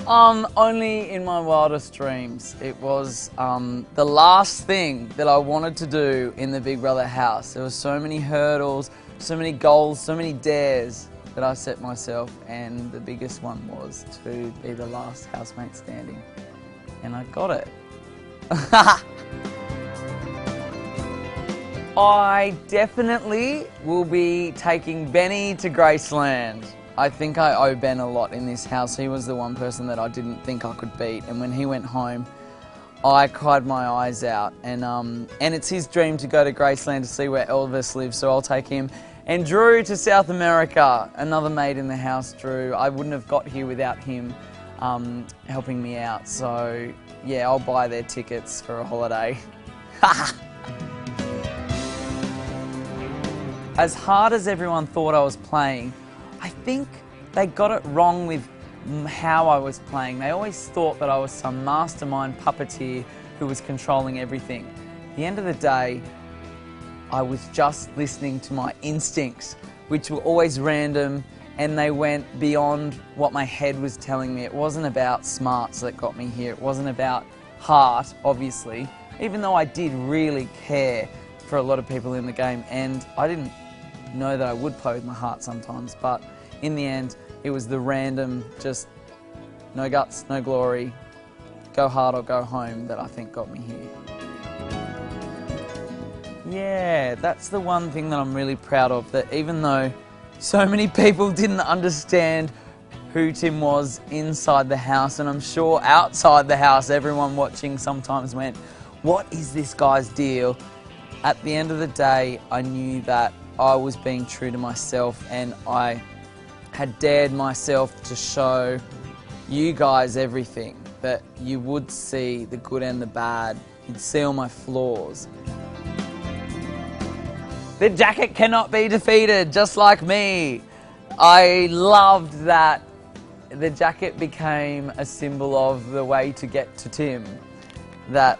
Only in my wildest dreams. It was the last thing that I wanted to do in the Big Brother house. There were so many hurdles, so many goals, so many dares that I set myself, and the biggest one was to be the last housemate standing. And I got it. I definitely will be taking Benny to Graceland. I think I owe Ben a lot in this house. He was the one person that I didn't think I could beat, and when he went home, I cried my eyes out. And it's his dream to go to Graceland to see where Elvis lives, so I'll take him. And Drew to South America, another mate in the house, Drew. I wouldn't have got here without him helping me out. So yeah, I'll buy their tickets for a holiday. As hard as everyone thought I was playing, I think they got it wrong with how I was playing. They always thought that I was some mastermind puppeteer who was controlling everything. At the end of the day, I was just listening to my instincts, which were always random, and they went beyond what my head was telling me. It wasn't about smarts that got me here. It wasn't about heart, obviously, even though I did really care for a lot of people in the game, and I didn't know that I would play with my heart sometimes, but in the end it was the random, just no guts, no glory, go hard or go home that I think got me here. Yeah, that's the one thing that I'm really proud of, that even though so many people didn't understand who Tim was inside the house, and I'm sure outside the house everyone watching sometimes went, what is this guy's deal? At the end of the day, I knew that I was being true to myself, and I had dared myself to show you guys everything, that you would see the good and the bad. You'd see all my flaws. The jacket cannot be defeated, just like me. I loved that the jacket became a symbol of the way to get to Tim. That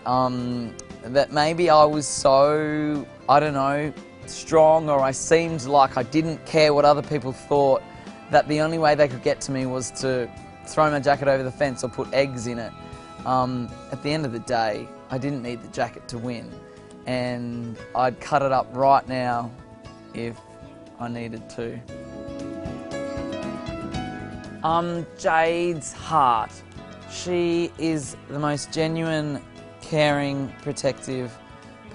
maybe I was so, I don't know, strong, or I seemed like I didn't care what other people thought, that the only way they could get to me was to throw my jacket over the fence or put eggs in it. At the end of the day, I didn't need the jacket to win, and I'd cut it up right now if I needed to. Jade's heart. She is the most genuine, caring, protective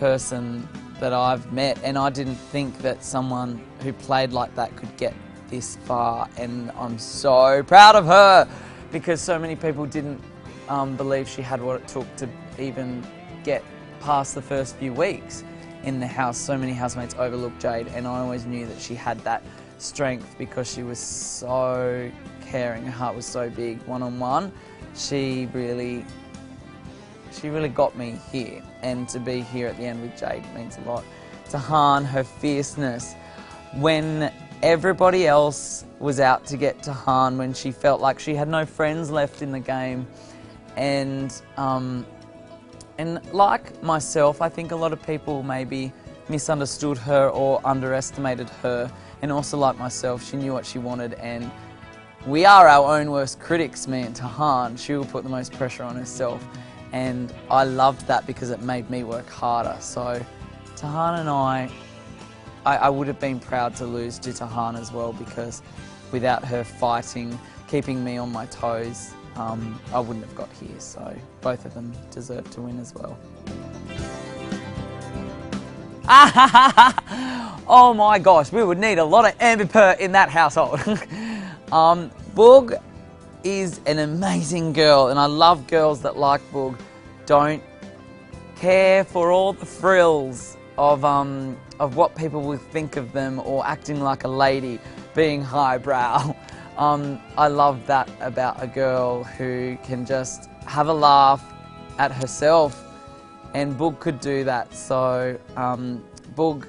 person that I've met, and I didn't think that someone who played like that could get this far, and I'm so proud of her, because so many people didn't believe she had what it took to even get past the first few weeks in the house. So many housemates overlooked Jade, and I always knew that she had that strength because she was so caring, her heart was so big. One-on-one, she really got me here, and to be here at the end with Jade means a lot. Tahan, her fierceness, when everybody else was out to get Tahan, when she felt like she had no friends left in the game, and like myself, I think a lot of people maybe misunderstood her or underestimated her, and also like myself, she knew what she wanted, and we are our own worst critics, me and Tahan. She will put the most pressure on herself, and I loved that because it made me work harder. So Tahan and I would have been proud to lose to Tahan as well, because without her fighting, keeping me on my toes, I wouldn't have got here. So both of them deserve to win as well. Oh my gosh, we would need a lot of Amber Pert in that household. Boog is an amazing girl, and I love girls that, like Boog, don't care for all the frills of what people will think of them, or acting like a lady, being highbrow. I love that about a girl who can just have a laugh at herself, and Boog could do that. So Boog,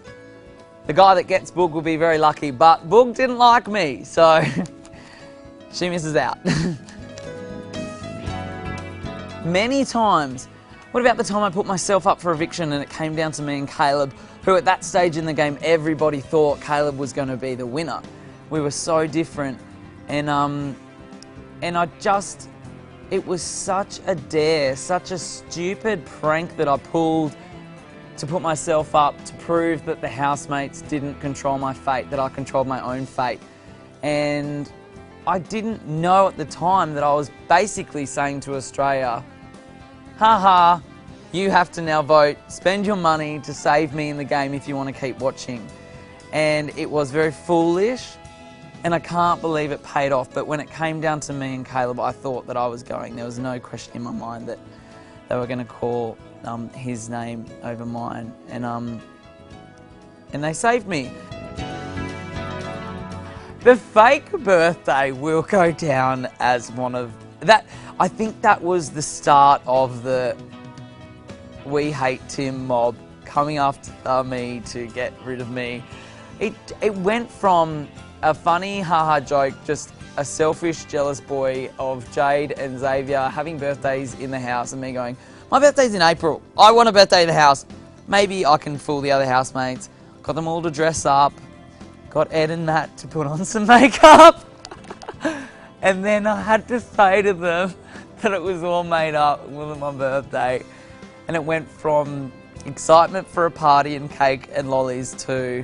the guy that gets Boog will be very lucky, but Boog didn't like me, so she misses out. Many times. What about the time I put myself up for eviction and it came down to me and Caleb, who at that stage in the game everybody thought Caleb was going to be the winner. We were so different, and I just it was such a dare, such a stupid prank that I pulled to put myself up, to prove that the housemates didn't control my fate, that I controlled my own fate. And I didn't know at the time that I was basically saying to Australia, haha, you have to now vote, spend your money to save me in the game if you want to keep watching. And it was very foolish, and I can't believe it paid off. But when it came down to me and Caleb, I thought that I was going. There was no question in my mind that they were going to call his name over mine, and they saved me. The fake birthday will go down as one of that. I think that was the start of the We Hate Tim mob coming after me to get rid of me. It went from a funny haha joke, just a selfish, jealous boy of Jade and Xavier having birthdays in the house, and me going, my birthday's in April, I want a birthday in the house. Maybe I can fool the other housemates. Got them all to dress up. Got Ed and Matt to put on some makeup. And then I had to say to them that it was all made up, it wasn't my birthday. And it went from excitement for a party and cake and lollies to,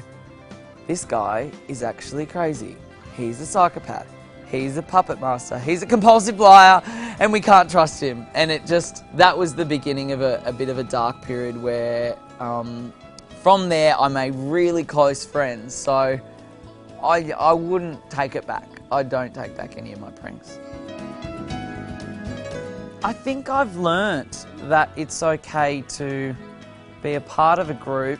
this guy is actually crazy. He's a psychopath. He's a puppet master. He's a compulsive liar, and we can't trust him. And that was the beginning of a bit of a dark period where from there I made really close friends. So I wouldn't take it back. I don't take back any of my pranks. I think I've learnt that it's okay to be a part of a group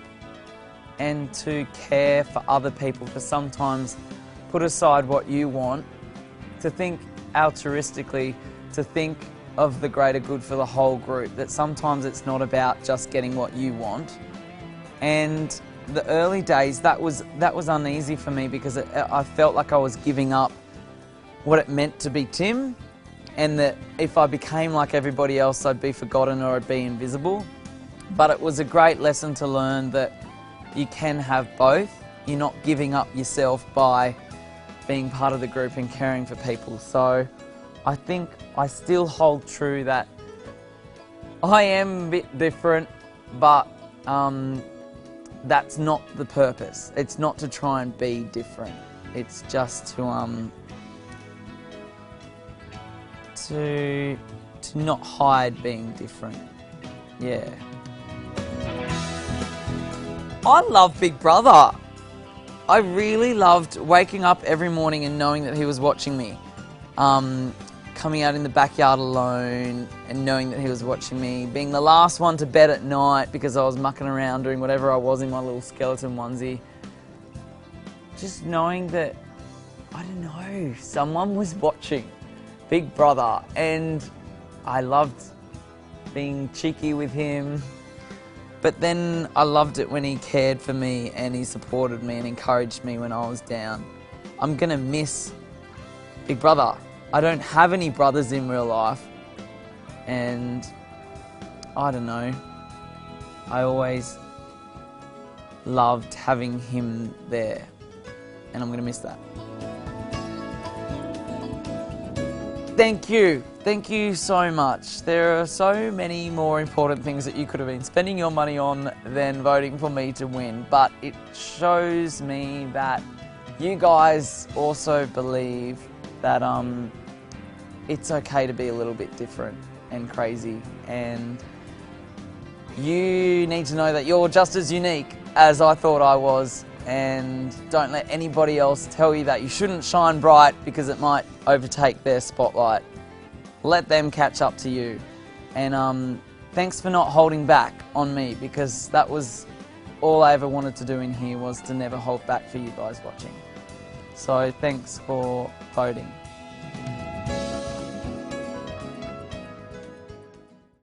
and to care for other people, to sometimes put aside what you want, to think altruistically, to think of the greater good for the whole group, that sometimes it's not about just getting what you want. And the early days, that was uneasy for me, because I felt like I was giving up what it meant to be Tim, and that if I became like everybody else, I'd be forgotten or I'd be invisible. But it was a great lesson to learn that you can have both. You're not giving up yourself by being part of the group and caring for people. So I think I still hold true that I am a bit different, but that's not the purpose. It's not to try and be different. It's just to not hide being different. Yeah. I love Big Brother. I really loved waking up every morning and knowing that he was watching me. Coming out in the backyard alone and knowing that he was watching me. Being the last one to bed at night because I was mucking around doing whatever I was in my little skeleton onesie. Just knowing that, I don't know, someone was watching Big Brother, and I loved being cheeky with him. But then I loved it when he cared for me and he supported me and encouraged me when I was down. I'm gonna miss Big Brother. I don't have any brothers in real life, and I don't know, I always loved having him there, and I'm gonna miss that. Thank you so much. There are so many more important things that you could have been spending your money on than voting for me to win, but it shows me that you guys also believe that it's okay to be a little bit different and crazy, and you need to know that you're just as unique as I thought I was, and don't let anybody else tell you that you shouldn't shine bright because it might overtake their spotlight. Let them catch up to you, and thanks for not holding back on me, because that was all I ever wanted to do in here, was to never hold back for you guys watching. So thanks for voting.